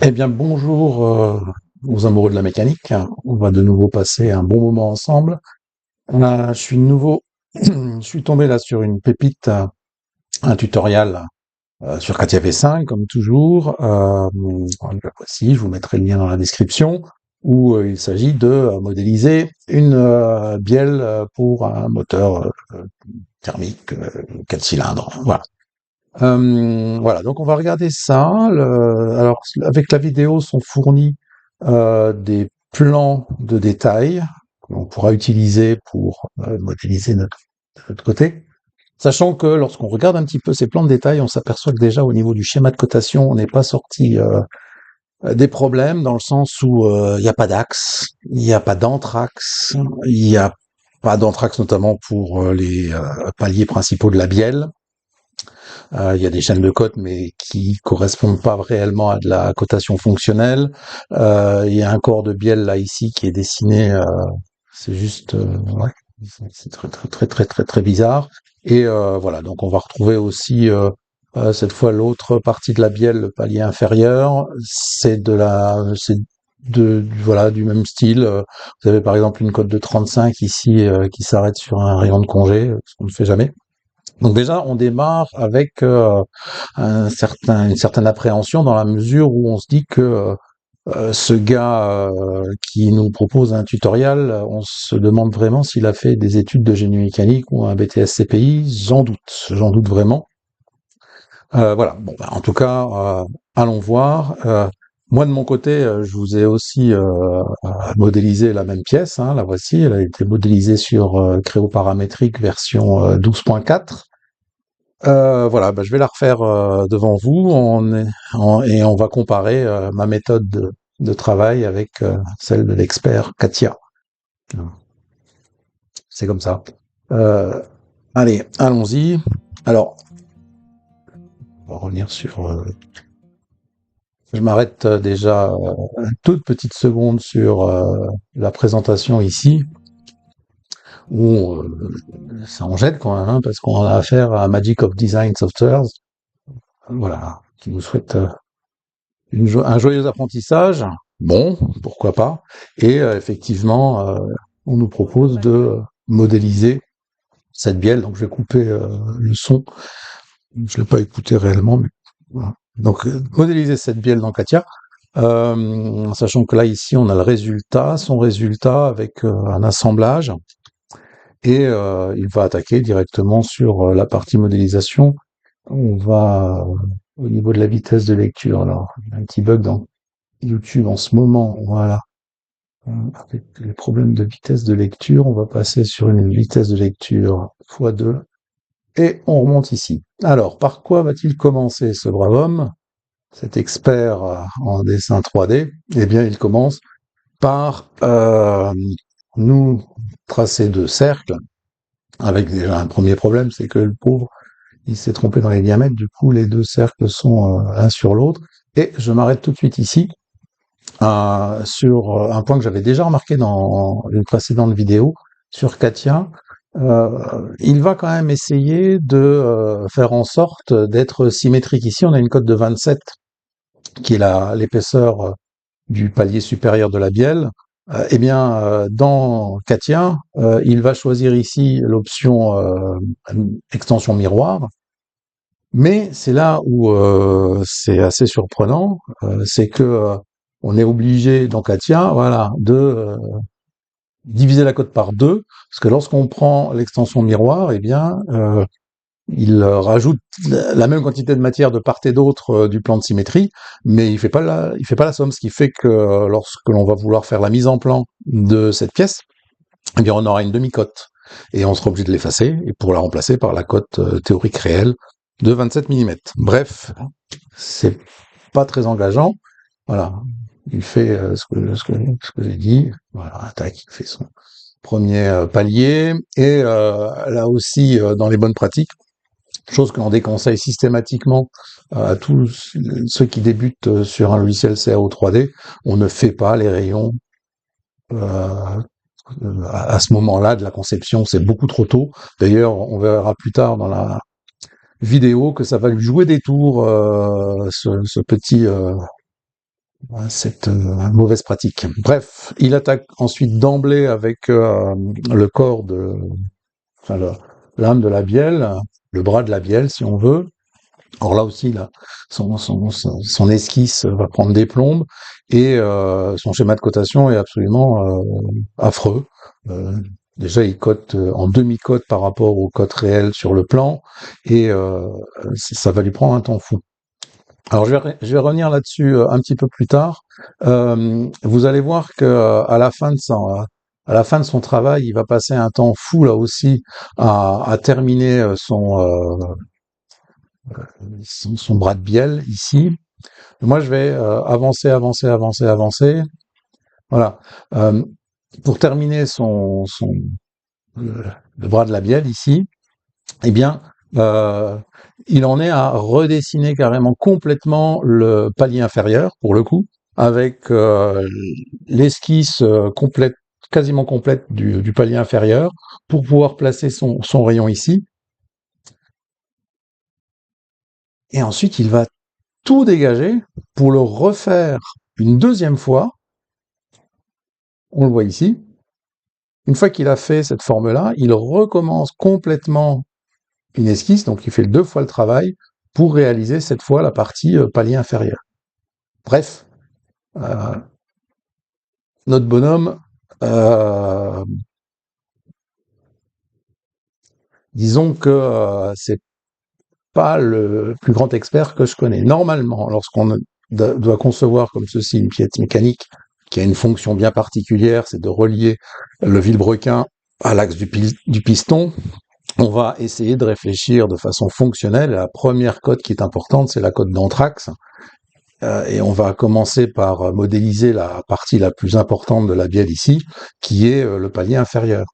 Eh bien, bonjour aux amoureux de la mécanique. On va de nouveau passer un bon moment ensemble. Je suis de nouveau, je suis tombé là sur une pépite, un tutoriel sur Katia V5, comme toujours. Le voici, je vous mettrai le lien dans la description, où il s'agit de modéliser une bielle pour un moteur thermique 4 cylindres. Voilà. Voilà, donc on va regarder ça. Alors, avec la vidéo sont fournis des plans de détail que l'on pourra utiliser pour modéliser de notre côté. Sachant que lorsqu'on regarde un petit peu ces plans de détail, on s'aperçoit que déjà au niveau du schéma de cotation, on n'est pas sorti des problèmes dans le sens où il n'y a pas d'axe, il n'y a pas d'anthrax, il n'y a pas d'anthrax notamment pour les paliers principaux de la bielle. Il y a des chaînes de cote, mais qui correspondent pas réellement à de la cotation fonctionnelle. Il y a un corps de bielle là ici qui est dessiné. C'est juste, ouais, c'est très bizarre. Et voilà, donc on va retrouver aussi cette fois l'autre partie de la bielle, le palier inférieur. Voilà, du même style. Vous avez par exemple une cote de 35 ici qui s'arrête sur un rayon de congé, ce qu'on ne fait jamais. Donc déjà, on démarre avec une certaine appréhension dans la mesure où on se dit que ce gars qui nous propose un tutoriel, on se demande vraiment s'il a fait des études de génie mécanique ou un BTS CPI. J'en doute vraiment. Voilà. Bon, bah, en tout cas, allons voir. Moi de mon côté, je vous ai aussi modélisé la même pièce. Hein, la voici. Elle a été modélisée sur Creo paramétrique version 12.4. Voilà, bah, je vais la refaire devant vous et on va comparer ma méthode de travail avec celle de l'expert Katia. C'est comme ça. Euh, Allez, allons-y. Alors, on va revenir sur... je m'arrête déjà une toute petite seconde sur la présentation ici, où ça en jette quand même, hein, parce qu'on a affaire à Magic of Design Softwares, voilà, qui nous souhaite un joyeux apprentissage, bon, pourquoi pas. Et effectivement, on nous propose de modéliser cette bielle. Donc je vais couper le son. Je l'ai pas écouté réellement, mais voilà. Donc modéliser cette bielle dans Katia. Sachant que là ici on a le résultat, son résultat avec un assemblage, et il va attaquer directement sur la partie modélisation. On va au niveau de la vitesse de lecture. Alors, il y a un petit bug dans YouTube en ce moment, voilà. Avec les problèmes de vitesse de lecture, on va passer sur une vitesse de lecture x2 et on remonte ici. Alors, par quoi va-t-il commencer ce brave homme, cet expert en dessin 3D? Eh bien, il commence par nous tracer deux cercles, avec déjà un premier problème, c'est que le pauvre, il s'est trompé dans les diamètres, du coup, les deux cercles sont l'un sur l'autre. Et je m'arrête tout de suite ici sur un point que j'avais déjà remarqué dans une précédente vidéo sur Katia. Il va quand même essayer de faire en sorte d'être symétrique. Ici, on a une cote de 27 qui est l'épaisseur du palier supérieur de la bielle. Eh bien, dans Katia, il va choisir ici l'option extension miroir. Mais c'est là où c'est assez surprenant, c'est que on est obligé dans Katia, voilà, de diviser la cote par deux, parce que lorsqu'on prend l'extension miroir, eh bien, il rajoute la même quantité de matière de part et d'autre du plan de symétrie, mais il fait pas la somme, ce qui fait que lorsque l'on va vouloir faire la mise en plan de cette pièce, eh bien, on aura une demi-cote et on sera obligé de l'effacer et pour la remplacer par la cote théorique réelle de 27 mm. Bref, c'est pas très engageant. Voilà, il fait ce que j'ai dit. Voilà, tac, il fait son premier palier. Et là aussi, dans les bonnes pratiques, chose que l'on déconseille systématiquement à tous ceux qui débutent sur un logiciel CAO 3D, on ne fait pas les rayons à ce moment-là de la conception, c'est beaucoup trop tôt. D'ailleurs, on verra plus tard dans la vidéo que ça va lui jouer des tours, ce petit cette mauvaise pratique. Bref, il attaque ensuite d'emblée avec le corps enfin, l'âme de la bielle, le bras de la bielle, si on veut. Alors là aussi, là, son esquisse va prendre des plombes et son schéma de cotation est absolument affreux. Euh, Déjà, il cote en demi-cote par rapport au cote réel sur le plan et ça va lui prendre un temps fou. Alors, je vais revenir là-dessus un petit peu plus tard. Vous allez voir que à la fin de son travail, il va passer un temps fou là aussi à terminer son bras de bielle ici. Moi, je vais avancer. Voilà. Euh, pour terminer le bras de la bielle ici, eh bien, euh, il en est à redessiner carrément complètement le palier inférieur, pour le coup, avec l'esquisse complète, quasiment complète du palier inférieur, pour pouvoir placer son rayon ici. Et ensuite, il va tout dégager pour le refaire une deuxième fois. On le voit ici. Une fois qu'il a fait cette forme-là, il recommence complètement une esquisse, donc il fait deux fois le travail pour réaliser cette fois la partie palier inférieur. Bref, euh, notre bonhomme, euh, disons que c'est pas le plus grand expert que je connais. Normalement, lorsqu'on doit concevoir comme ceci une pièce mécanique qui a une fonction bien particulière, c'est de relier le vilebrequin à l'axe du piston, on va essayer de réfléchir de façon fonctionnelle. La première cote qui est importante, c'est la cote d'anthrax. Et on va commencer par modéliser la partie la plus importante de la bielle ici, qui est le palier inférieur.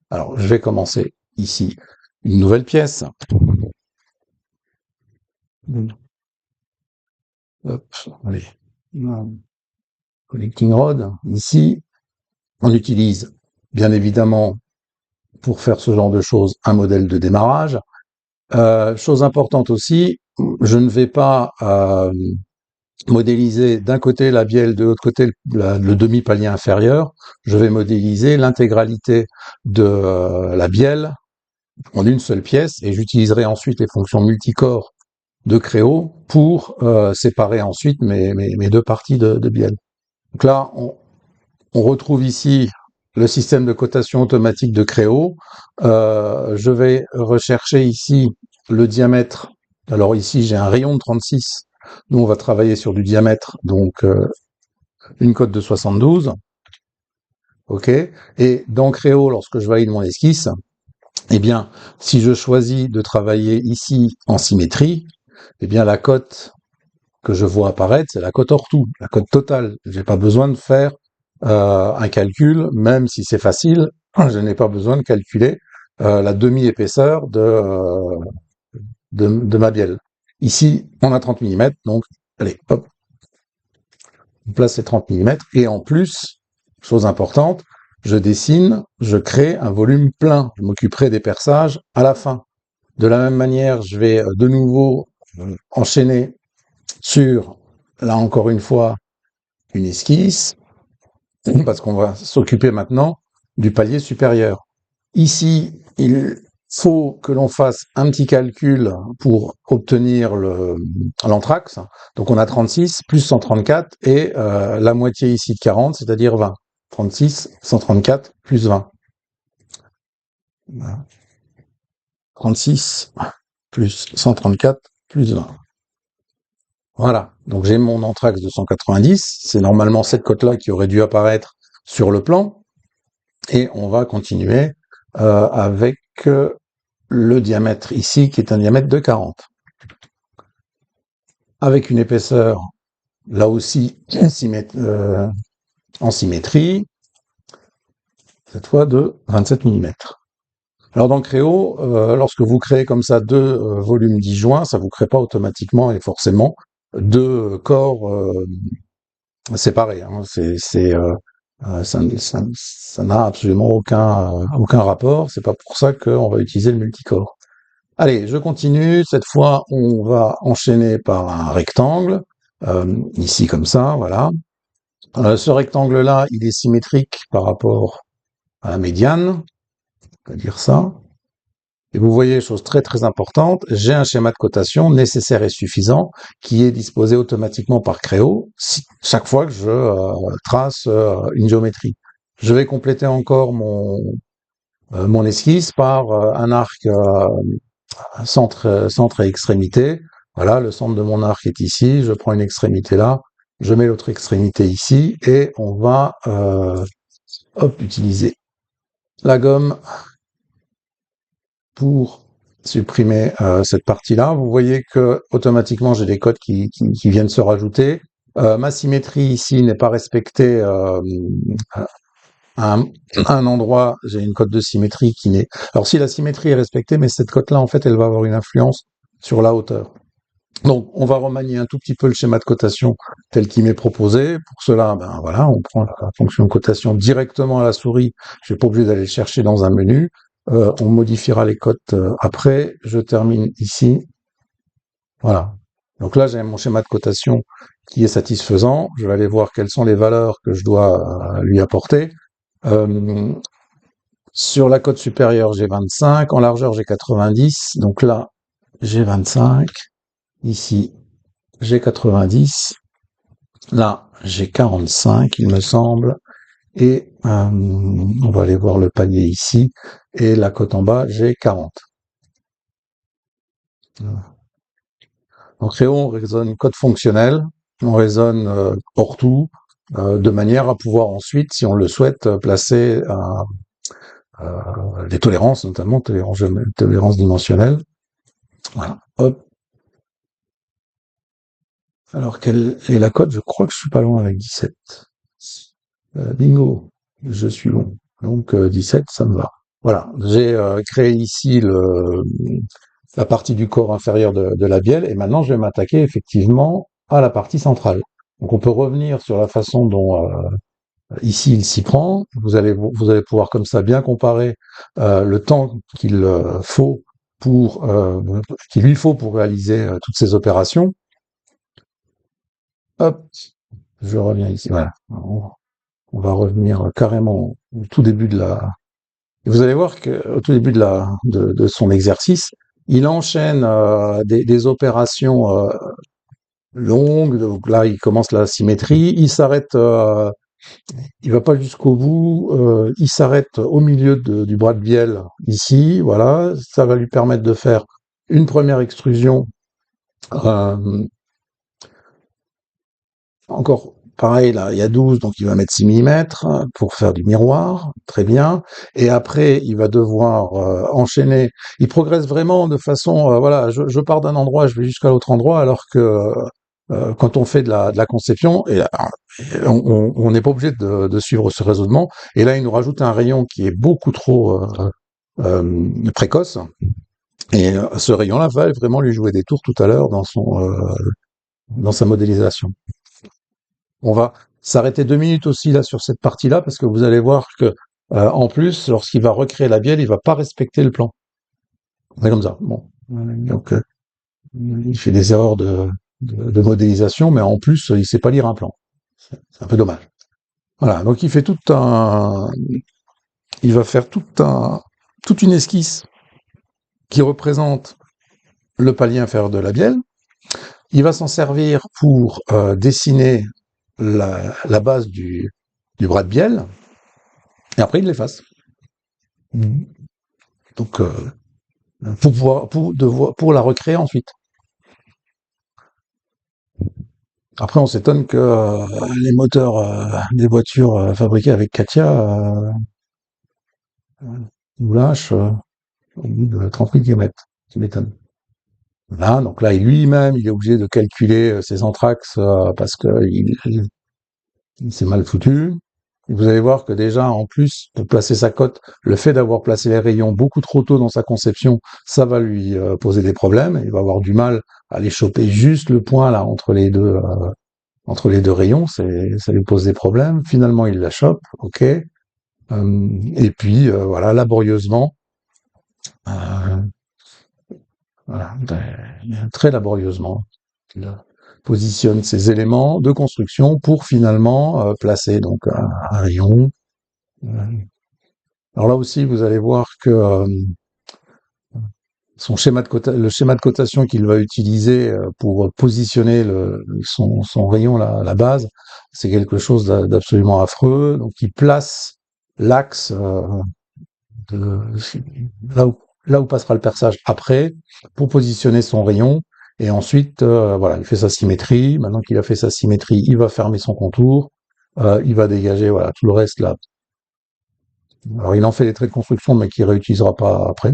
Alors, je vais commencer ici une nouvelle pièce. Hop, allez. Connecting rod. Ici, on utilise, bien évidemment, pour faire ce genre de choses, un modèle de démarrage. Chose importante aussi, je ne vais pas modéliser d'un côté la bielle, de l'autre côté le demi-palier inférieur. Je vais modéliser l'intégralité de la bielle en une seule pièce et j'utiliserai ensuite les fonctions multicorps de Créo pour séparer ensuite mes deux parties de bielle. Donc là, on retrouve ici le système de cotation automatique de Créo. Je vais rechercher ici le diamètre. Alors ici, j'ai un rayon de 36. Nous, on va travailler sur du diamètre, donc une cote de 72. OK. Et dans Créo, lorsque je valide mon esquisse, eh bien, si je choisis de travailler ici en symétrie, eh bien, la cote que je vois apparaître, c'est la cote hors tout, la cote totale. J'ai pas besoin de faire un calcul, même si c'est facile, je n'ai pas besoin de calculer la demi-épaisseur de ma bielle. Ici, on a 30 mm, donc allez, hop, on place les 30 mm, et en plus, chose importante, je dessine, je crée un volume plein. Je m'occuperai des perçages à la fin. De la même manière, je vais de nouveau enchaîner sur, là encore une fois, une esquisse, parce qu'on va s'occuper maintenant du palier supérieur. Ici, il faut que l'on fasse un petit calcul pour obtenir l'anthrax. Donc on a 36 plus 134 et la moitié ici de 40, c'est-à-dire 20. 36, 134 plus 20. 36 plus 134 plus 20. Voilà, donc j'ai mon anthrax de 190, c'est normalement cette cote-là qui aurait dû apparaître sur le plan, et on va continuer avec le diamètre ici, qui est un diamètre de 40. Avec une épaisseur, là aussi, en symétrie, cette fois de 27 mm. Alors dans Créo, lorsque vous créez comme ça deux volumes disjoints, ça vous crée pas automatiquement et forcément deux corps séparés. Hein. Ça n'a absolument aucun rapport. C'est pas pour ça qu'on va utiliser le multicore. Allez, je continue. Cette fois, on va enchaîner par un rectangle, ici comme ça, voilà. Ce rectangle-là, il est symétrique par rapport à la médiane, on va dire ça. Et vous voyez, chose très très importante, j'ai un schéma de cotation nécessaire et suffisant qui est disposé automatiquement par Creo chaque fois que je trace une géométrie. Je vais compléter encore mon esquisse par un arc centre et extrémité. Voilà, le centre de mon arc est ici, je prends une extrémité là, je mets l'autre extrémité ici et on va utiliser la gomme pour supprimer cette partie-là. Vous voyez que automatiquement j'ai des codes qui viennent se rajouter. Ma symétrie ici n'est pas respectée à un endroit. J'ai une cote de symétrie qui n'est. Alors si la symétrie est respectée, mais cette cote-là en fait elle va avoir une influence sur la hauteur. Donc on va remanier un tout petit peu le schéma de cotation tel qu'il m'est proposé. Pour cela, ben voilà, on prend la fonction de cotation directement à la souris. Je suis pas obligé d'aller le chercher dans un menu. On modifiera les cotes après. Je termine ici. Voilà. Donc là, j'ai mon schéma de cotation qui est satisfaisant. Je vais aller voir quelles sont les valeurs que je dois lui apporter. Euh, sur la cote supérieure, j'ai 25. En largeur, j'ai 90. Donc là, j'ai 25. Ici, j'ai 90. Là, j'ai 45, il me semble. Et on va aller voir le palier ici. Et la cote en bas, j'ai 40. En Créo, on raisonne code fonctionnel, on raisonne pour tout, de manière à pouvoir ensuite, si on le souhaite, placer des tolérances, notamment tolérances dimensionnelles. Voilà. Hop. Alors, quelle est la cote? Je crois que je suis pas loin avec 17. Bingo, je suis long. Donc 17, ça me va. Voilà, j'ai créé ici la partie du corps inférieur de la bielle, et maintenant je vais m'attaquer effectivement à la partie centrale. Donc on peut revenir sur la façon dont ici il s'y prend. Vous allez pouvoir comme ça bien comparer le temps qu'il lui faut pour réaliser toutes ces opérations. Hop, je reviens ici. Voilà. On va revenir carrément au tout début de la. Et vous allez voir qu'au tout début de son exercice, il enchaîne des opérations longues. Donc là, il commence la symétrie, il s'arrête, il va pas jusqu'au bout, il s'arrête au milieu du bras de bielle ici. Voilà, ça va lui permettre de faire une première extrusion. Euh, Encore pareil, là, il y a 12, donc il va mettre 6 millimètres pour faire du miroir, très bien. Et après, il va devoir enchaîner. Il progresse vraiment de façon, voilà, je pars d'un endroit, je vais jusqu'à l'autre endroit, alors que quand on fait de la conception, on n'est pas obligé de suivre ce raisonnement. Et là, il nous rajoute un rayon qui est beaucoup trop précoce. Et ce rayon-là va vraiment lui jouer des tours tout à l'heure dans sa modélisation. On va s'arrêter 2 minutes aussi là sur cette partie-là parce que vous allez voir que en plus, lorsqu'il va recréer la bielle, il va pas respecter le plan. C'est comme ça. Bon, donc il fait des erreurs de modélisation, mais en plus, il sait pas lire un plan. C'est un peu dommage. Voilà. Donc il va faire toute une esquisse qui représente le palier inférieur de la bielle. Il va s'en servir pour dessiner la base du bras de bielle. Et après, il l'efface. Donc, pour la recréer ensuite. Après, on s'étonne que les moteurs des voitures fabriquées avec Katia nous lâchent au bout de 30 000 km. Ça m'étonne. Là, donc là, lui-même, il est obligé de calculer ses entraxes parce que il s'est mal foutu. Et vous allez voir que déjà, en plus, pour placer sa cote, le fait d'avoir placé les rayons beaucoup trop tôt dans sa conception, ça va lui poser des problèmes. Il va avoir du mal à aller choper juste le point là entre les deux rayons. Ça lui pose des problèmes. Finalement, il la chope, ok. Et puis voilà, laborieusement, euh, voilà, très laborieusement, positionne ces éléments de construction pour finalement placer donc un rayon. Euh, Alors là aussi, vous allez voir que le schéma de cotation qu'il va utiliser pour positionner son rayon, la base, c'est quelque chose d'absolument affreux. Donc, il place l'axe de, là où, là où passera le perçage après pour positionner son rayon. Et ensuite, voilà, il fait sa symétrie. Maintenant qu'il a fait sa symétrie, il va fermer son contour. Il va dégager, voilà, tout le reste là. Alors, il en fait des traits de construction, mais qu'il réutilisera pas après.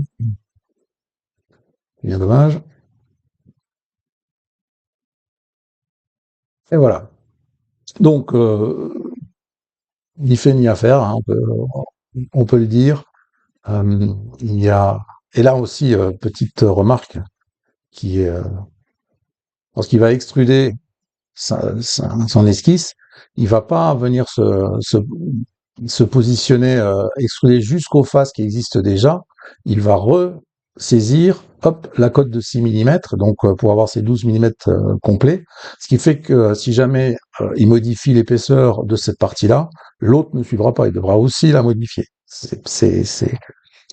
C'est bien dommage. Et voilà. Donc, ni fait ni à faire, hein, on peut le dire. Il y a, et là aussi, petite remarque qui est, lorsqu'il va extruder son esquisse, il va pas venir se positionner, extruder jusqu'aux faces qui existent déjà. Il va ressaisir, hop, la cote de 6 millimètres, donc pour avoir ces 12 millimètres complets. Ce qui fait que si jamais il modifie l'épaisseur de cette partie-là, l'autre ne suivra pas. Il devra aussi la modifier. C'est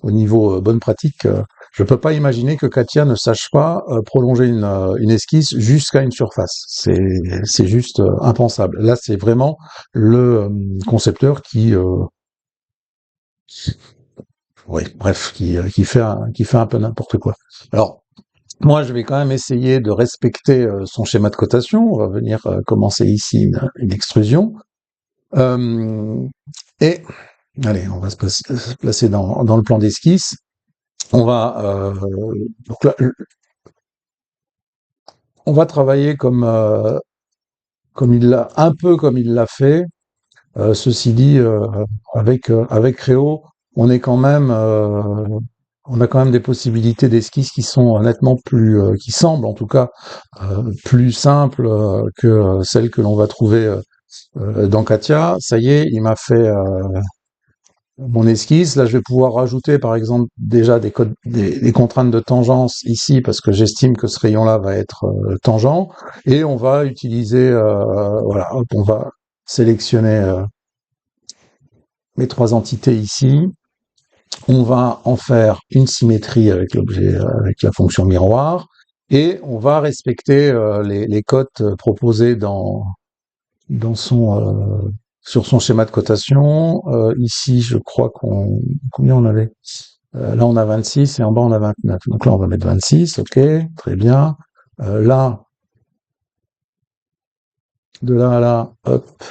au niveau bonne pratique. Je peux pas imaginer que Katia ne sache pas prolonger une esquisse jusqu'à une surface. C'est juste impensable. Là, c'est vraiment le concepteur oui, bref, qui fait un peu n'importe quoi. Alors, moi, je vais quand même essayer de respecter son schéma de cotation. On va venir commencer ici une extrusion. Euh, et, allez, on va se placer dans le plan d'esquisse. On va, donc là, on va travailler comme il l'a, un peu comme il l'a fait. Ceci dit, avec Créo, on est quand même, on a quand même des possibilités d'esquisse qui sont nettement plus, qui semblent en tout cas plus simples que celles que l'on va trouver dans Katia. Ça y est, il m'a fait mon esquisse. Là, je vais pouvoir rajouter, par exemple, déjà des contraintes de tangence ici, parce que j'estime que ce rayon-là va être tangent. Et on va utiliser, voilà, hop, on va sélectionner mes trois entités ici. On va en faire une symétrie avec l'objet, avec la fonction miroir. Et on va respecter les cotes proposées dans sur son schéma de cotation. Ici, je crois combien on avait? Là, on a 26 et en bas, on a 29. Donc là, on va mettre 26. OK, très bien. Là, de là à là, hop.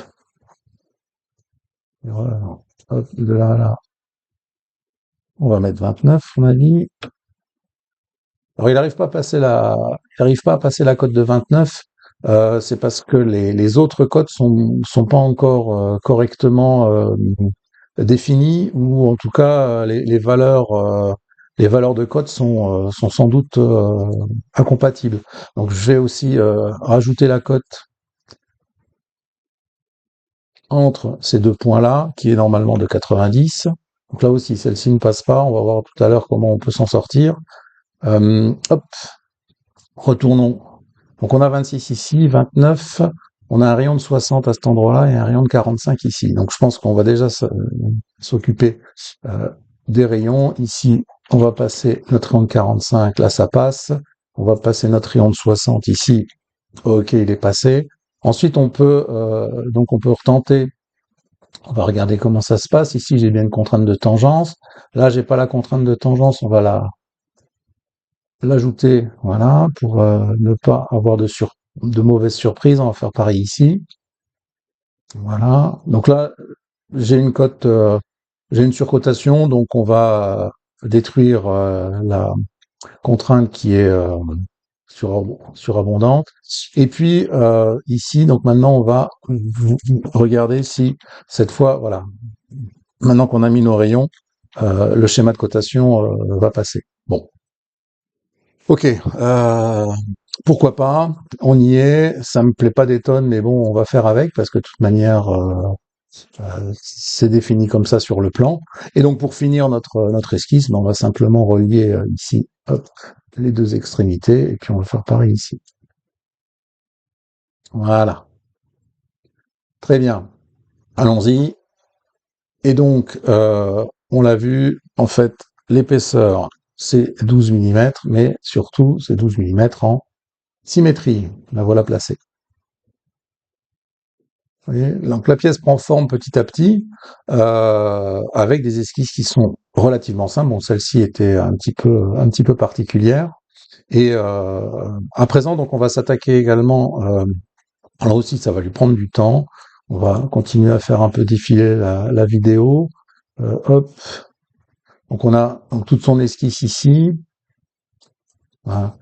Voilà, hop, de là à là, on va mettre 29, on a dit. Alors, il n'arrive pas à passer la cote de 29. C'est parce que les autres cotes sont pas encore correctement définies, ou en tout cas les valeurs de cote sont sans doute incompatibles. Donc je vais aussi rajouter la cote entre ces deux points-là, qui est normalement de 90. Donc là aussi, celle-ci ne passe pas. On va voir tout à l'heure comment on peut s'en sortir. Hop, retournons. Donc on a 26 ici, 29. On a un rayon de 60 à cet endroit-là et un rayon de 45 ici. Donc je pense qu'on va déjà s'occuper des rayons. Ici, on va passer notre rayon de 45. Là, ça passe. On va passer notre rayon de 60 ici. OK, il est passé. Ensuite, donc on peut retenter. On va regarder comment ça se passe. Ici, j'ai bien une contrainte de tangence. Là, j'ai pas la contrainte de tangence. On va l'ajouter, voilà, pour ne pas avoir de mauvaises surprises. On va faire pareil ici. Voilà. Donc là, j'ai une cote, j'ai une surcotation, donc on va détruire la contrainte qui est surabondante. Et puis ici, donc maintenant, on va regarder si cette fois, voilà, maintenant qu'on a mis nos rayons, le schéma de cotation va passer. Bon. Ok, pourquoi pas? On y est. Ça me plaît pas des tonnes, mais bon, on va faire avec parce que de toute manière, c'est défini comme ça sur le plan. Et donc, pour finir notre esquisse, ben, on va simplement relier ici, hop, les deux extrémités, et puis on va faire pareil ici. Voilà. Très bien. Allons-y. Et donc, on l'a vu, en fait, l'épaisseur, c'est 12 millimètres, mais surtout, c'est 12 millimètres en symétrie. La voilà placée. Vous voyez, donc la pièce prend forme petit à petit, avec des esquisses qui sont relativement simples. Bon, celle-ci était un petit peu particulière. Et à présent, donc, on va s'attaquer également. Alors aussi, ça va lui prendre du temps. On va continuer à faire un peu défiler la vidéo. Hop. Donc on a donc toute son esquisse ici. Voilà.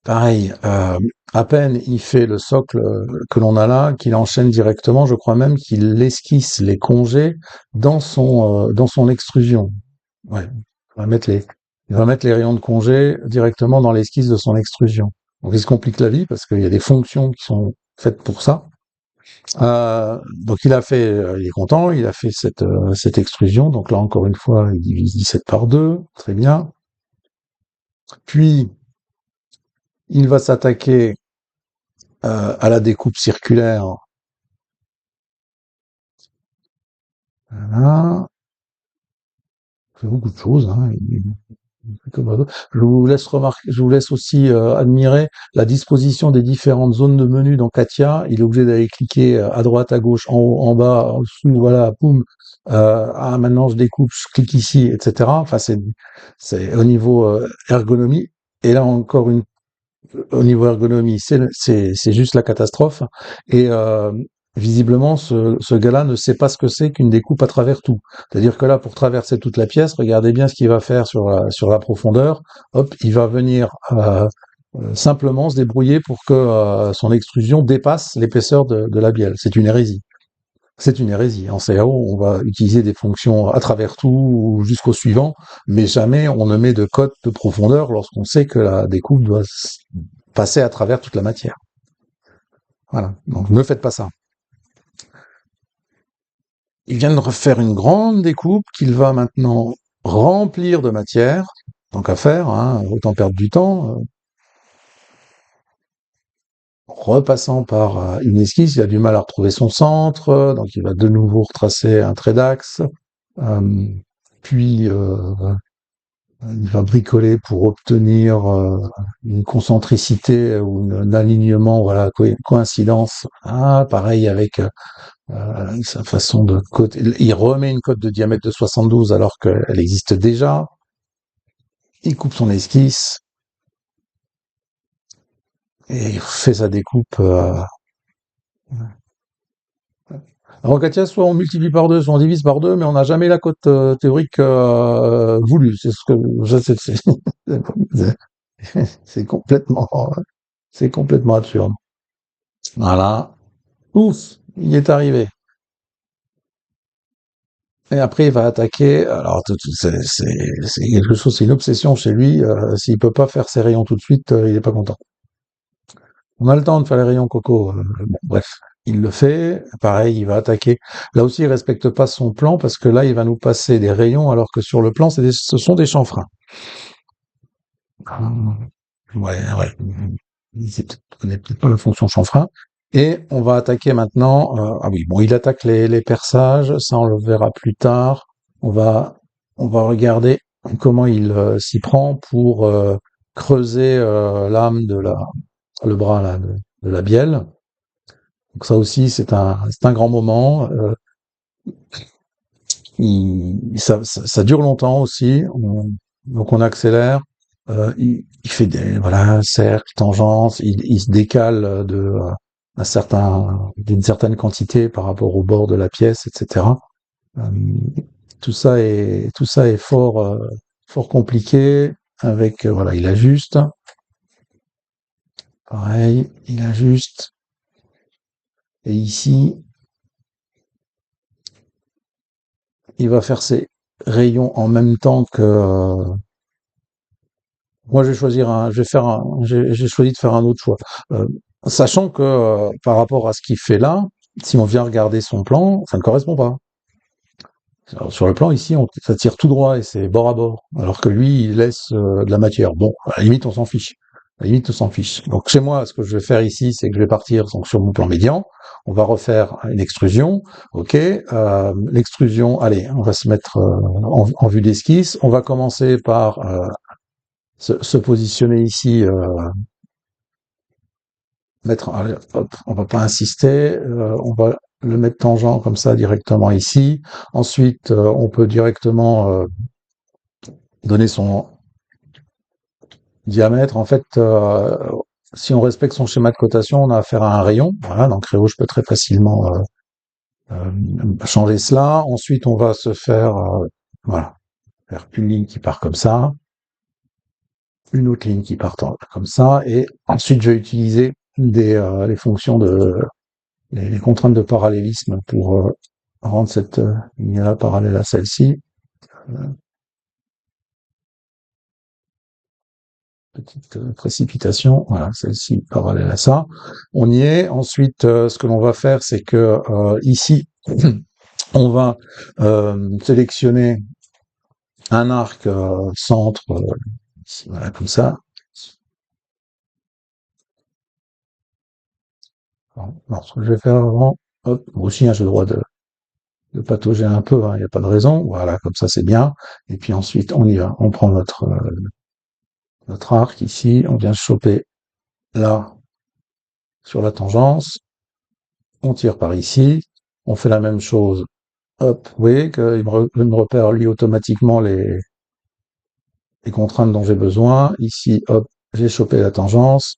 Pareil, à peine il fait le socle que l'on a là, qu'il enchaîne directement. Je crois même qu'il esquisse les congés dans son extrusion. Ouais, il va mettre il va mettre les rayons de congé directement dans l'esquisse de son extrusion. Donc il se complique la vie parce qu'il y a des fonctions qui sont faites pour ça. Donc il est content, il a fait cette extrusion. Donc là encore une fois, il divise 17 par 2, très bien. Puis il va s'attaquer à la découpe circulaire. Voilà, c'est beaucoup de choses. Hein. Je vous laisse aussi admirer la disposition des différentes zones de menu dans Katia. Il est obligé d'aller cliquer à droite, à gauche, en haut, en bas, en dessous, voilà, poum. Ah, maintenant je découpe, je clique ici, etc. Enfin, c'est au niveau ergonomie. Et là encore au niveau ergonomie, c'est juste la catastrophe. Et visiblement, ce gars-là ne sait pas ce que c'est qu'une découpe à travers tout. C'est-à-dire que là, pour traverser toute la pièce, regardez bien ce qu'il va faire sur la profondeur. Hop, il va venir simplement se débrouiller pour que son extrusion dépasse l'épaisseur de la bielle. C'est une hérésie. C'est une hérésie. En CAO, on va utiliser des fonctions à travers tout ou jusqu'au suivant, mais jamais on ne met de code de profondeur lorsqu'on sait que la découpe doit passer à travers toute la matière. Voilà. Donc ne faites pas ça. Il vient de refaire une grande découpe qu'il va maintenant remplir de matière. Tant qu'à faire, hein, autant perdre du temps. Repassant par une esquisse, il a du mal à retrouver son centre, donc il va de nouveau retracer un trait d'axe. Euh, puis il va bricoler pour obtenir une concentricité ou un alignement, voilà, coïncidence. Ah, pareil avec sa façon de cote. Il remet une cote de diamètre de 72 alors qu'elle existe déjà. Il coupe son esquisse et il fait sa découpe. Alors, Katia, soit on multiplie par deux, soit on divise par deux, mais on n'a jamais la cote théorique voulue. C'est ce que je sais. C'est complètement, c'est complètement absurde. Voilà. Ouf, il est arrivé. Et après, il va attaquer. Alors, c'est quelque chose, c'est une obsession chez lui. S'il peut pas faire ses rayons tout de suite, il est pas content. On a le temps de faire les rayons coco. Bon, bref, il le fait. Pareil, il va attaquer. Là aussi, il respecte pas son plan parce que là, il va nous passer des rayons alors que sur le plan, ce sont des chanfreins. Ah, ouais, ouais. Connaît peut-être pas la fonction chanfrein. Et on va attaquer maintenant. Ah oui, bon, il attaque les perçages. Ça, on le verra plus tard. On va, on va regarder comment il s'y prend pour creuser l'âme le bras là, de la bielle. Donc ça aussi, c'est un grand moment. Ça dure longtemps aussi. Donc on accélère. Il fait des voilà cercles, tangences. Il se décale d'une certaine quantité par rapport au bord de la pièce, etc. Euh, tout ça est fort compliqué. Avec voilà, il ajuste. Pareil, il ajuste. Et ici, il va faire ses rayons en même temps que moi. J'ai choisi de faire un autre choix, Euh, sachant que par rapport à ce qu'il fait là, si on vient regarder son plan, ça ne correspond pas. Alors, sur le plan ici, ça tire tout droit et c'est bord à bord, alors que lui, il laisse de la matière. Bon, à la limite, on s'en fiche. À la limite, on s'en fiche. Donc chez moi, ce que je vais faire ici, c'est que je vais partir donc, sur mon plan médian. On va refaire une extrusion. OK. L'extrusion, allez, on va se mettre en vue d'esquisse. On va commencer par se positionner ici, allez, hop, on va pas insister, on va le mettre tangent comme ça directement ici. Ensuite, on peut directement donner son diamètre. En fait, si on respecte son schéma de cotation, on a affaire à un rayon. Voilà, donc Réo, je peux très facilement changer cela. Ensuite, on va se faire, voilà, faire une ligne qui part comme ça, une autre ligne qui part comme ça, et ensuite, je vais utiliser les fonctions les contraintes de parallélisme pour rendre cette ligne-là parallèle à celle-ci. Euh, Petite précipitation, voilà, celle-ci parallèle à ça. On y est. Ensuite, ce que l'on va faire, c'est que ici, on va sélectionner un arc centre, ici, voilà, comme ça. Alors, ce que je vais faire avant, hop, moi aussi, hein, j'ai le droit de patauger un peu, il n'y a pas de raison. Voilà, comme ça, c'est bien. Et puis ensuite, on y va. On prend notre arc ici, on vient choper là sur la tangence, on tire par ici, on fait la même chose. Hop, vous voyez qu'il me repère lui automatiquement les contraintes dont j'ai besoin. Ici, hop, j'ai chopé la tangence,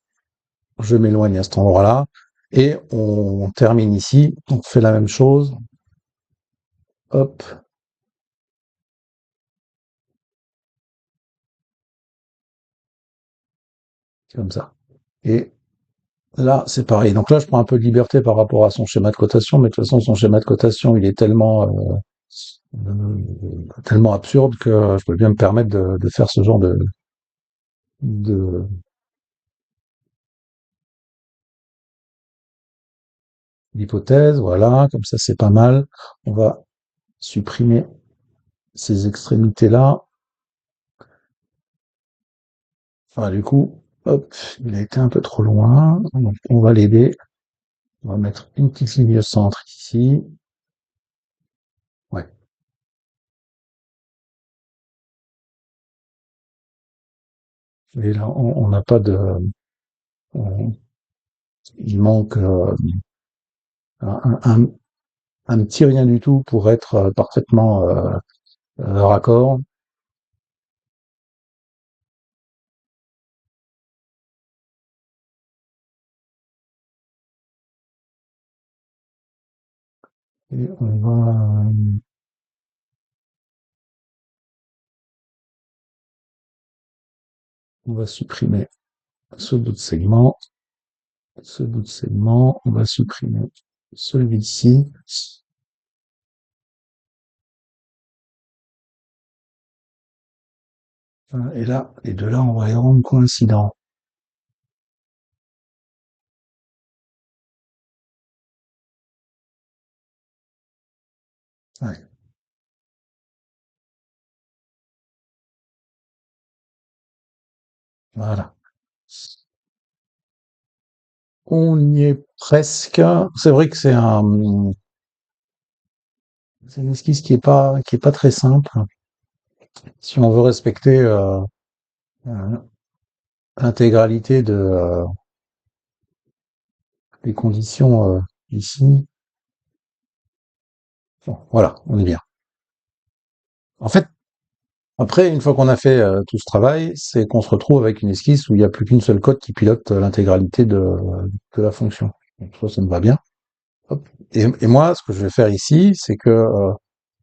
je m'éloigne à cet endroit-là, et on termine ici, on fait la même chose. Hop, comme ça. Et là, c'est pareil. Donc là, je prends un peu de liberté par rapport à son schéma de cotation, mais de toute façon, son schéma de cotation, il est tellement absurde que je peux bien me permettre de faire ce genre de d'hypothèse. Voilà, comme ça, c'est pas mal. On va supprimer ces extrémités-là. Voilà, du coup, hop, il a été un peu trop loin. Donc, on va l'aider. On va mettre une petite ligne au centre ici. Ouais. Et là, on n'a pas de, on- il manque un, un, un petit rien du tout pour être parfaitement raccord. Et on va supprimer ce bout de segment, on va supprimer celui-ci. Et là, les deux là, on va les rendre coïncidents. Ouais, voilà. On y est presque. C'est vrai que c'est une esquisse qui est pas très simple. Si on veut respecter euh, l'intégralité des conditions ici. Bon, voilà, on est bien. En fait, après, une fois qu'on a fait tout ce travail, c'est qu'on se retrouve avec une esquisse où il n'y a plus qu'une seule cote qui pilote l'intégralité de la fonction. Donc ça me va bien. Hop. Et moi, ce que je vais faire ici, c'est que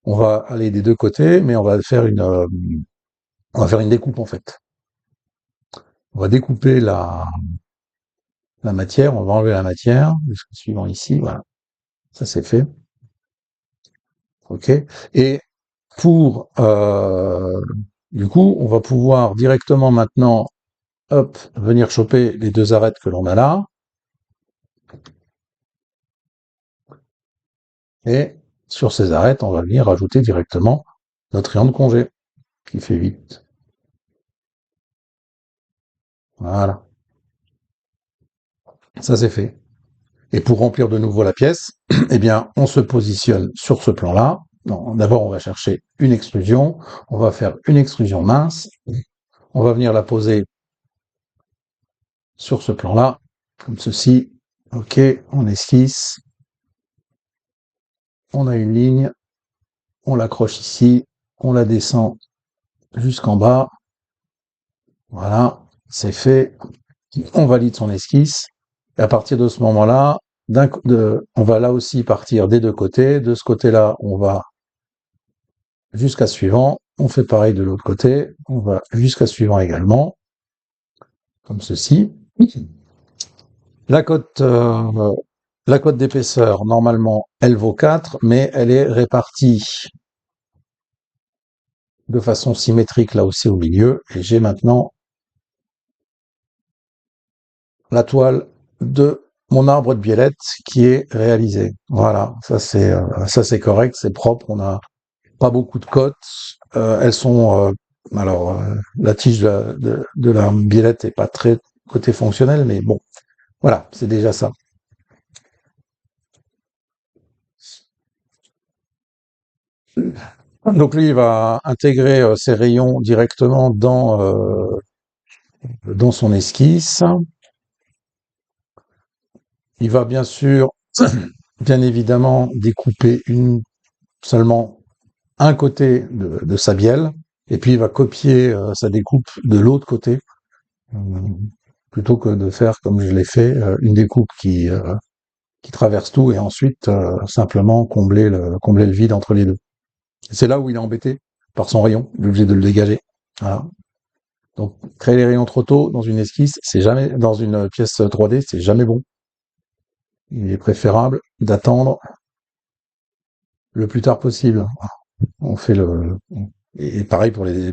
on va aller des deux côtés, mais on va faire une découpe en fait. On va découper la matière, on va enlever la matière, jusqu'au suivant ici, voilà. Ça c'est fait. OK. Et pour du coup, on va pouvoir directement maintenant, hop, venir choper les deux arêtes que l'on a là. Et sur ces arêtes, on va venir rajouter directement notre rayon de congé, qui fait 8. Voilà. Ça c'est fait. Et pour remplir de nouveau la pièce, eh bien, on se positionne sur ce plan-là. D'abord, on va chercher une extrusion. On va faire une extrusion mince. On va venir la poser sur ce plan-là, comme ceci. OK, on esquisse. On a une ligne. On l'accroche ici. On la descend jusqu'en bas. Voilà, c'est fait. On valide son esquisse. Et à partir de ce moment-là, on va là aussi partir des deux côtés. De ce côté-là, on va jusqu'à suivant. On fait pareil de l'autre côté. On va jusqu'à suivant également, comme ceci. La cote, la cote d'épaisseur, normalement, elle vaut 4, mais elle est répartie de façon symétrique là aussi au milieu. Et j'ai maintenant la toile de mon arbre de biellette qui est réalisée. Voilà, ça c'est correct, c'est propre. On n'a pas beaucoup de cotes. Elles sont la tige de la biellette est pas très côté fonctionnel, mais bon, voilà, c'est déjà ça. Donc lui, il va intégrer ses rayons directement dans son esquisse. Il va bien sûr, bien évidemment, découper seulement un côté de sa bielle, et puis il va copier sa découpe de l'autre côté, euh, plutôt que de faire comme je l'ai fait, une découpe qui traverse tout et ensuite simplement combler le vide entre les deux. C'est là où il est embêté par son rayon, il est obligé de le dégager. Voilà. Donc créer les rayons trop tôt dans une esquisse, c'est jamais dans une pièce 3D, c'est jamais bon. Il est préférable d'attendre le plus tard possible. On fait le et pareil pour les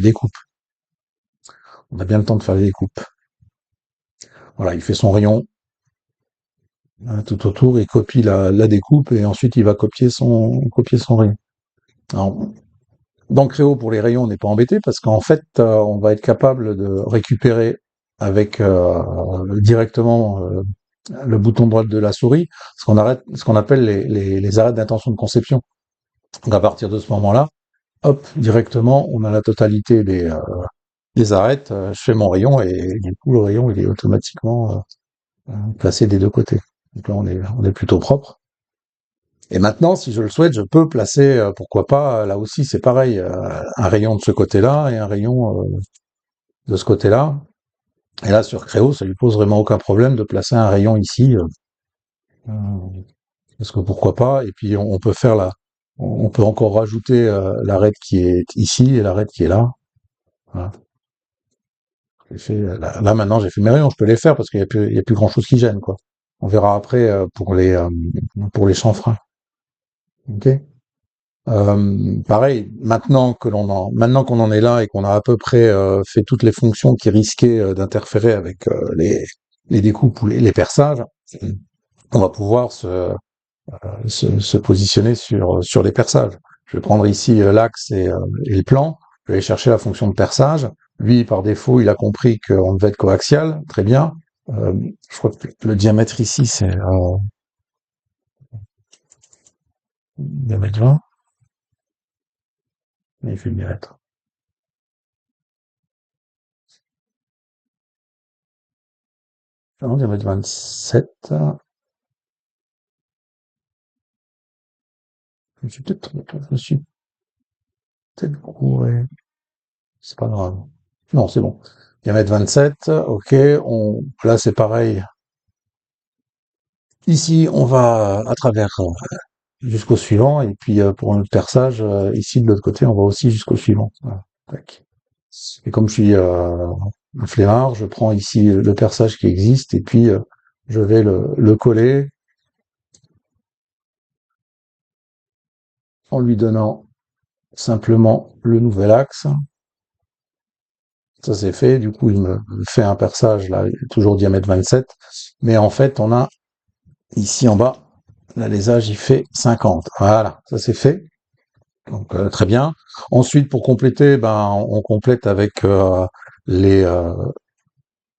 découpes. On a bien le temps de faire les découpes. Voilà, il fait son rayon tout autour, il copie la découpe et ensuite il va copier son rayon. Alors, dans Créo, pour les rayons, on n'est pas embêté parce qu'en fait, on va être capable de récupérer avec directement le bouton droit de la souris ce qu'on appelle les arrêts d'intention de conception. Donc à partir de ce moment-là, hop, directement, on a la totalité des arêtes. Je fais mon rayon et du coup, le rayon, il est automatiquement placé des deux côtés. Donc là, on est plutôt propre. Et maintenant, si je le souhaite, je peux placer, pourquoi pas, là aussi c'est pareil, un rayon de ce côté-là et un rayon de ce côté-là. Et là, sur Créo, ça lui pose vraiment aucun problème de placer un rayon ici, euh, parce que pourquoi pas. Et puis on peut faire on peut encore rajouter l'arête qui est ici et l'arête qui est là. Voilà. Là, maintenant, j'ai fait mes rayons, je peux les faire parce il y a plus grand-chose qui gêne, quoi. On verra après pour les chanfreins. Ok. Pareil, maintenant qu'on en est là et qu'on a à peu près fait toutes les fonctions qui risquaient d'interférer avec les découpes ou les perçages, on va pouvoir se positionner sur les perçages. Je vais prendre ici l'axe et le plan. Je vais aller chercher la fonction de perçage. Lui, par défaut, il a compris qu'on devait être coaxial. Très bien. Euh, je crois que le diamètre ici, c'est diamètre 20. Mais il fait le diamètre. Non, diamètre 27. Je me suis peut-être gouré. C'est pas grave. Non, c'est bon. Diamètre 27. Ok. Là, c'est pareil. Ici, on va à travers jusqu'au suivant, et puis pour un autre perçage, ici de l'autre côté, on va aussi jusqu'au suivant. Voilà. Tac. Et comme je suis un flemmard, je prends ici le perçage qui existe, et puis je vais le coller en lui donnant simplement le nouvel axe. Ça c'est fait, du coup il me fait un perçage, là, toujours diamètre 27, mais en fait on a ici en bas, l'alésage il fait 50. Voilà, ça c'est fait. Donc très bien. Ensuite, pour compléter, ben on complète avec les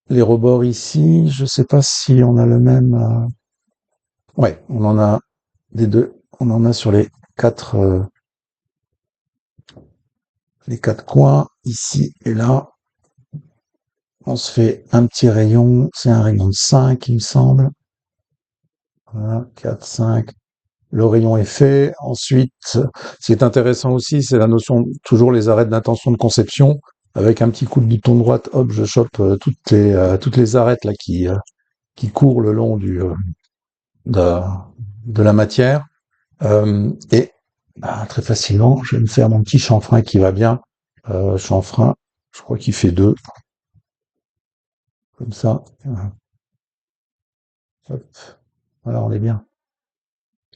les rebords ici, je sais pas si on a le même. Ouais, on en a des deux. On en a sur les quatre coins, ici et là. On se fait un petit rayon. C'est un rayon de 5, il me semble. Voilà, 4, 5. Le rayon est fait. Ensuite, ce qui est intéressant aussi, c'est la notion, toujours les arêtes d'intention de conception. Avec un petit coup de bouton droite, hop, je chope toutes les arêtes là qui courent le long de, de la matière. Et très facilement, je vais me faire mon petit chanfrein qui va bien. Chanfrein, je crois qu'il fait 2, comme ça. Voilà, hop. Voilà, on est bien.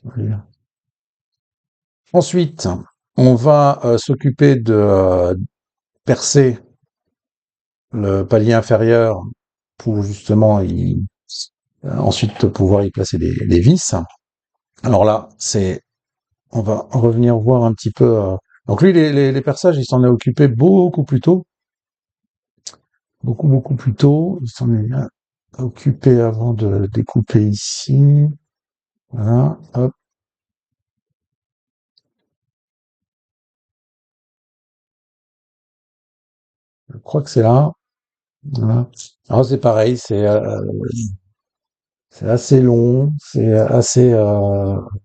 On est bien. Ensuite, on va s'occuper de percer le palier inférieur pour justement ensuite pouvoir y placer des vis. Alors là, on va revenir voir un petit peu. Donc lui, les perçages, il s'en est occupé beaucoup plus tôt. Beaucoup plus tôt. Il s'en est bien occupé avant de découper ici. Voilà, hop, je crois que c'est là. Voilà. Alors c'est pareil, c'est assez long, c'est assez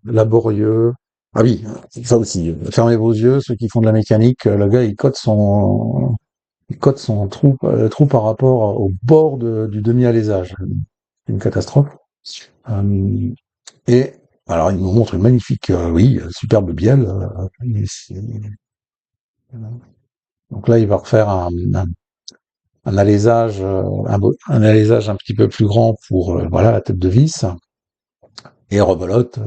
laborieux. Ah oui, ça aussi. Fermez vos yeux, ceux qui font de la mécanique. Le gars, il cote son trou par rapport au bord du demi-alésage. C'est une catastrophe. Euh, et alors, il nous montre une magnifique, oui, superbe bielle. Donc là, il va refaire un alésage, un alésage un petit peu plus grand pour voilà la tête de vis et rebelote.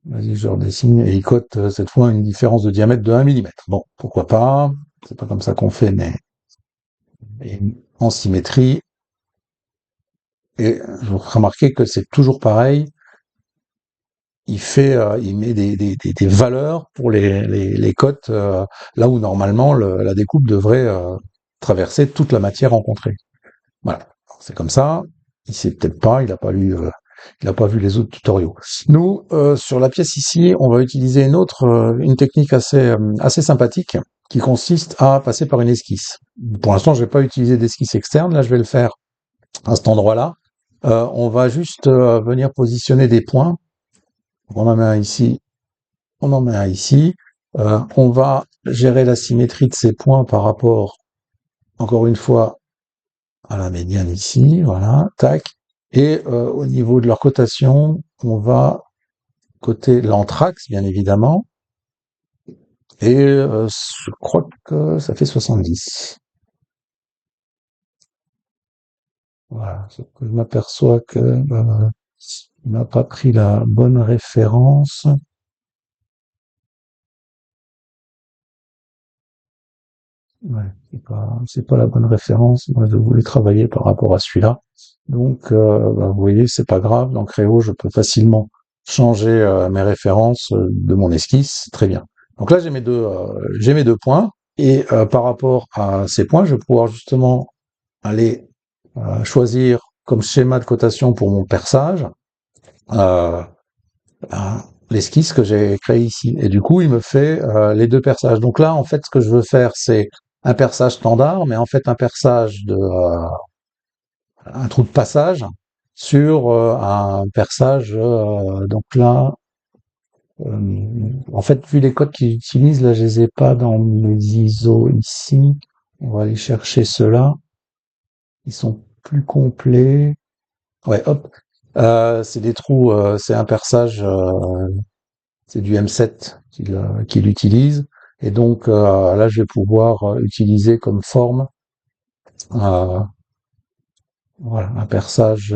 Vas-y, je redessine et il cote cette fois une différence de diamètre de 1 mm. Bon, pourquoi pas? C'est pas comme ça qu'on fait, mais en symétrie. Et vous remarquez que c'est toujours pareil. Il met des valeurs pour les cotes là où normalement la découpe devrait traverser toute la matière rencontrée. Voilà, c'est comme ça. Il sait peut-être pas, il a pas vu les autres tutoriaux. Nous, sur la pièce ici, on va utiliser une technique assez sympathique qui consiste à passer par une esquisse. Pour l'instant, je vais pas utiliser d'esquisse externe. Là, je vais le faire à cet endroit-là. On va juste venir positionner des points. On en met un ici, on en met un ici. On va gérer la symétrie de ces points par rapport, encore une fois, à la médiane ici, voilà, tac. Et au niveau de leur cotation, on va coter l'anthrax, bien évidemment. Et je crois que ça fait 70. Voilà, sauf que je m'aperçois que il n'a pas pris la bonne référence. Ouais, c'est pas la bonne référence. Moi, je voulais travailler par rapport à celui-là. Donc, vous voyez, c'est pas grave. Dans Créo, je peux facilement changer mes références de mon esquisse. Très bien. Donc là, j'ai mes deux points. Et par rapport à ces points, je vais pouvoir justement aller choisir comme schéma de cotation pour mon perçage euh, l'esquisse que j'ai créée ici. Et du coup, il me fait les deux perçages. Donc là, en fait, ce que je veux faire, c'est un perçage standard, mais en fait un perçage un trou de passage sur un perçage. Donc là, en fait, vu les codes qu'ils utilisent, là, je les ai pas dans mes ISO ici. On va aller chercher ceux-là. Ils sont plus complets. Ouais, hop. C'est des trous, c'est un perçage, c'est du M7 qu'il utilise. Et donc là, je vais pouvoir utiliser comme forme euh, voilà, un perçage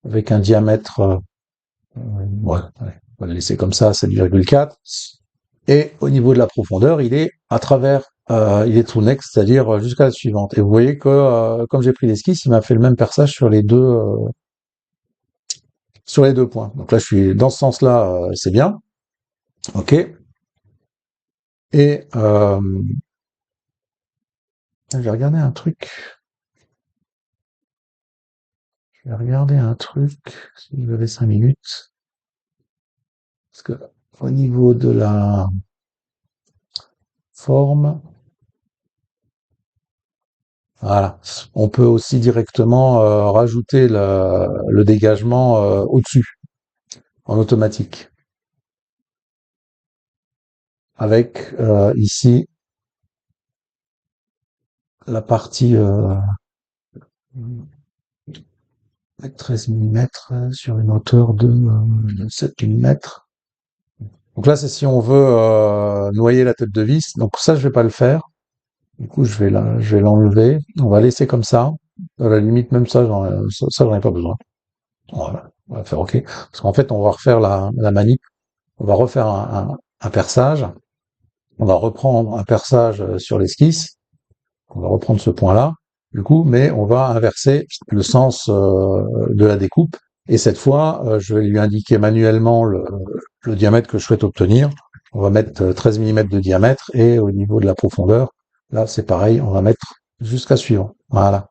avec un diamètre, ouais, allez, on va le laisser comme ça, 7,4. Et au niveau de la profondeur, il est true next, c'est-à-dire jusqu'à la suivante. Et vous voyez que comme j'ai pris l'esquisse, il m'a fait le même perçage sur les deux points. Donc là, je suis dans ce sens-là, c'est bien. Ok. Et je vais regarder un truc. Je vais regarder un truc, si vous avez 5 minutes. Parce que au niveau de la forme, voilà, on peut aussi directement rajouter le dégagement au-dessus, en automatique, avec ici la partie avec 13 millimètres sur une hauteur de 7 millimètres. Donc là, c'est si on veut noyer la tête de vis. Donc ça, je vais pas le faire. Du coup, je vais l'enlever. On va laisser comme ça. À la limite, même ça, j'en ai pas besoin. Voilà. On va faire OK. Parce qu'en fait, on va refaire la manip. On va refaire un perçage. On va reprendre un perçage sur l'esquisse. On va reprendre ce point-là, du coup, mais on va inverser le sens de la découpe. Et cette fois, je vais lui indiquer manuellement le diamètre que je souhaite obtenir. On va mettre 13 millimètres de diamètre et au niveau de la profondeur, là c'est pareil, on va mettre jusqu'à suivant. Voilà.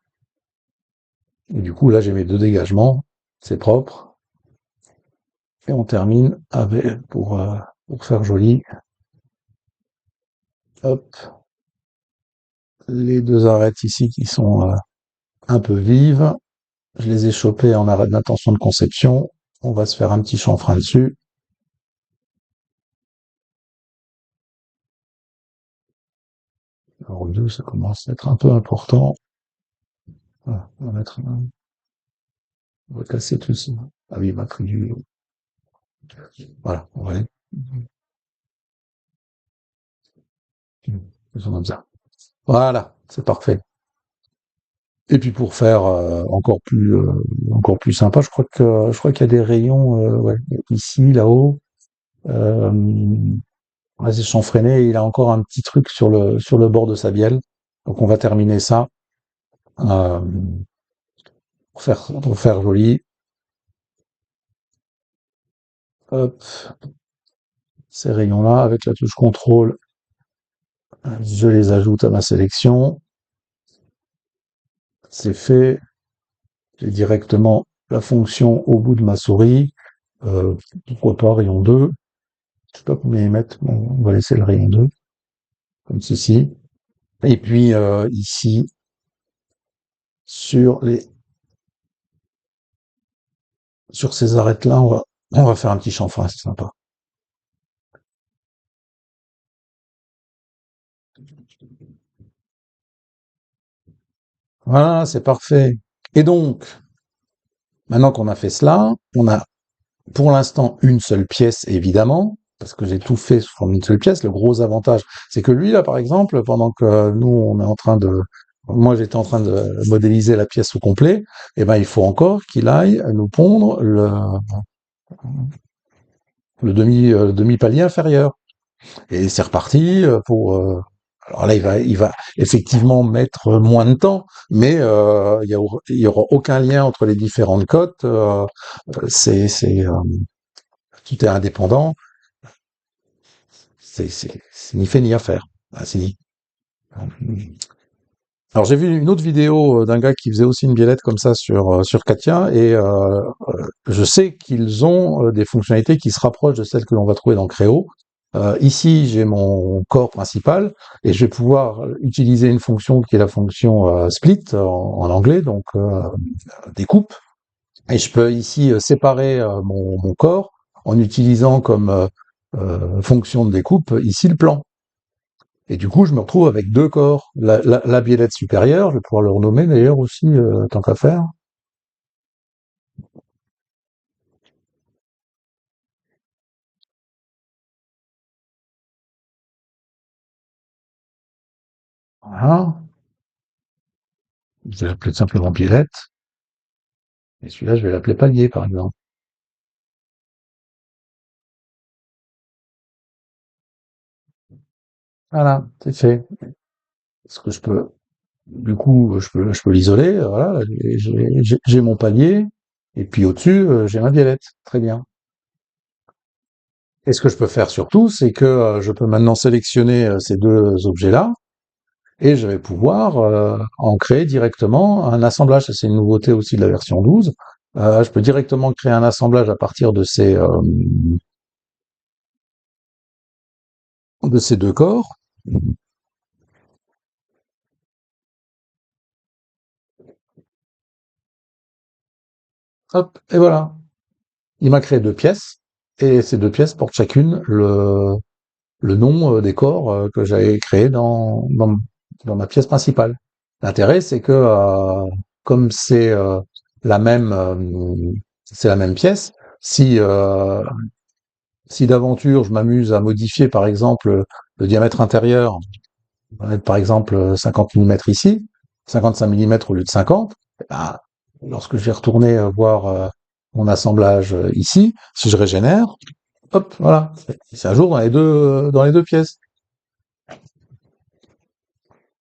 Et du coup, là j'ai mes deux dégagements, c'est propre. Et on termine avec, pour faire joli, hop, les deux arêtes ici qui sont un peu vives. Je les ai chopés en arrêt d'intention de conception. On va se faire un petit chanfrein dessus. Alors 2, ça commence à être un peu important. Voilà, on va casser tout ça. Ah oui, il m'a pris du... Voilà, on va aller. Faisons comme ça. Voilà, c'est parfait. Et puis pour faire encore plus sympa, je crois qu'il y a des rayons ouais, ici, là-haut. Euh, ouais, c'est chanfreiné. Il a encore un petit truc sur le bord de sa bielle. Donc on va terminer ça euh, pour faire joli. Hop, ces rayons-là, avec la touche contrôle, je les ajoute à ma sélection. C'est fait. J'ai directement la fonction au bout de ma souris. Euh, Pourquoi pas rayon 2. Je sais pas combien ils mettent. Bon, on va laisser le rayon 2, comme ceci. Et puis ici, sur les sur ces arêtes-là, on va faire un petit chanfrein, c'est sympa. Voilà, c'est parfait. Et donc, maintenant qu'on a fait cela, on a pour l'instant une seule pièce, évidemment, parce que j'ai tout fait sous forme d'une seule pièce. Le gros avantage, c'est que lui, là, par exemple, pendant que nous, on est en train de... Moi, j'étais en train de modéliser la pièce au complet, eh ben, il faut encore qu'il aille nous pondre le demi-palier inférieur. Et c'est reparti pour... alors là, il va effectivement mettre moins de temps, mais il y aura aucun lien entre les différentes cotes. Tout est indépendant. C'est ni fait ni à faire. Ah, si. Alors j'ai vu une autre vidéo d'un gars qui faisait aussi une biellette comme ça sur Katia et je sais qu'ils ont des fonctionnalités qui se rapprochent de celles que l'on va trouver dans Creo. Ici j'ai mon corps principal et je vais pouvoir utiliser une fonction qui est la fonction split en anglais, donc découpe. Et je peux ici séparer mon corps en utilisant comme fonction de découpe ici le plan. Et du coup, je me retrouve avec deux corps. La biellette supérieure, je vais pouvoir le renommer d'ailleurs aussi, tant qu'à faire. Voilà. Je vais l'appeler simplement biellette. Et celui-là, je vais l'appeler palier, par exemple. Voilà, c'est fait. Est-ce que du coup, je peux l'isoler. Voilà, j'ai mon palier. Et puis au-dessus, j'ai ma biellette. Très bien. Et ce que je peux faire surtout, c'est que je peux maintenant sélectionner ces deux objets-là. et je vais pouvoir en créer directement un assemblage. Ça, c'est une nouveauté aussi de la version 12. Je peux directement créer un assemblage à partir de ces deux corps. Hop, et voilà. Il m'a créé deux pièces, et ces deux pièces portent chacune le nom des corps que j'avais créés dans ma pièce principale. L'intérêt, c'est que comme c'est la même pièce, si si d'aventure je m'amuse à modifier par exemple le diamètre intérieur, on va mettre par exemple 50 mm ici, 55 mm au lieu de 50, eh ben, lorsque je vais retourner voir mon assemblage ici, si je régénère, hop, voilà, c'est à jour dans les deux pièces.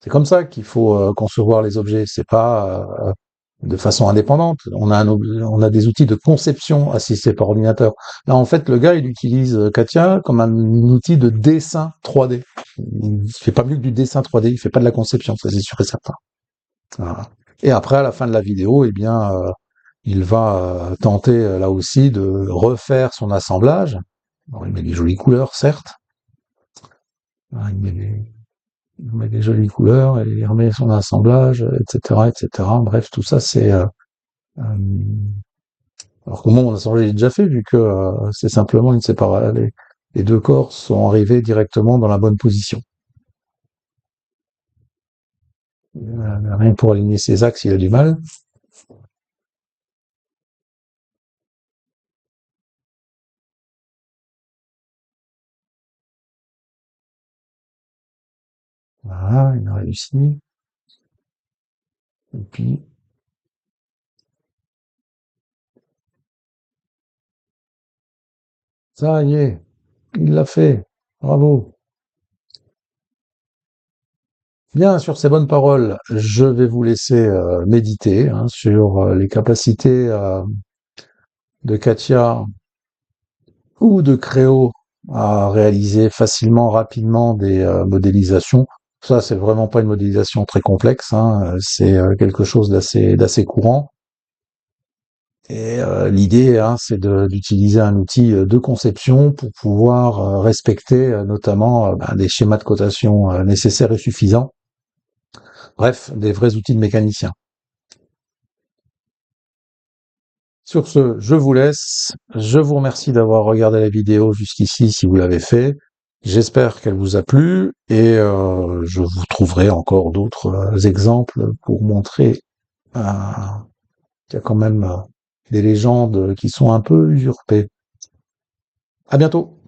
C'est comme ça qu'il faut concevoir les objets. C'est pas de façon indépendante. On a des outils de conception assistés par ordinateur. Là, en fait, le gars, il utilise Katia comme un outil de dessin 3D. Il fait pas mieux que du dessin 3D. Il fait pas de la conception, ça c'est sûr et certain. Voilà. Et après, à la fin de la vidéo, eh bien, il va tenter là aussi de refaire son assemblage. Bon, il met des jolies couleurs, certes. Il met il met des jolies couleurs et il remet son assemblage, etc., etc. Bref, tout ça, c'est alors que mon assemblage est déjà fait vu que c'est simplement une séparation. Les deux corps sont arrivés directement dans la bonne position. Rien que pour aligner ses axes, il a du mal. Voilà, il a réussi. Et puis, ça y est, il l'a fait. Bravo. Bien, sur ces bonnes paroles, je vais vous laisser méditer sur les capacités de Katia ou de Créo à réaliser facilement, rapidement des modélisations. Ça, c'est vraiment pas une modélisation très complexe, c'est quelque chose d'assez courant. Et l'idée, c'est d'utiliser un outil de conception pour pouvoir respecter notamment des schémas de cotation nécessaires et suffisants. Bref, des vrais outils de mécanicien. Sur ce, je vous laisse. Je vous remercie d'avoir regardé la vidéo jusqu'ici si vous l'avez fait. J'espère qu'elle vous a plu et je vous trouverai encore d'autres exemples pour montrer euh, qu'il y a quand même des légendes qui sont un peu usurpées. À bientôt!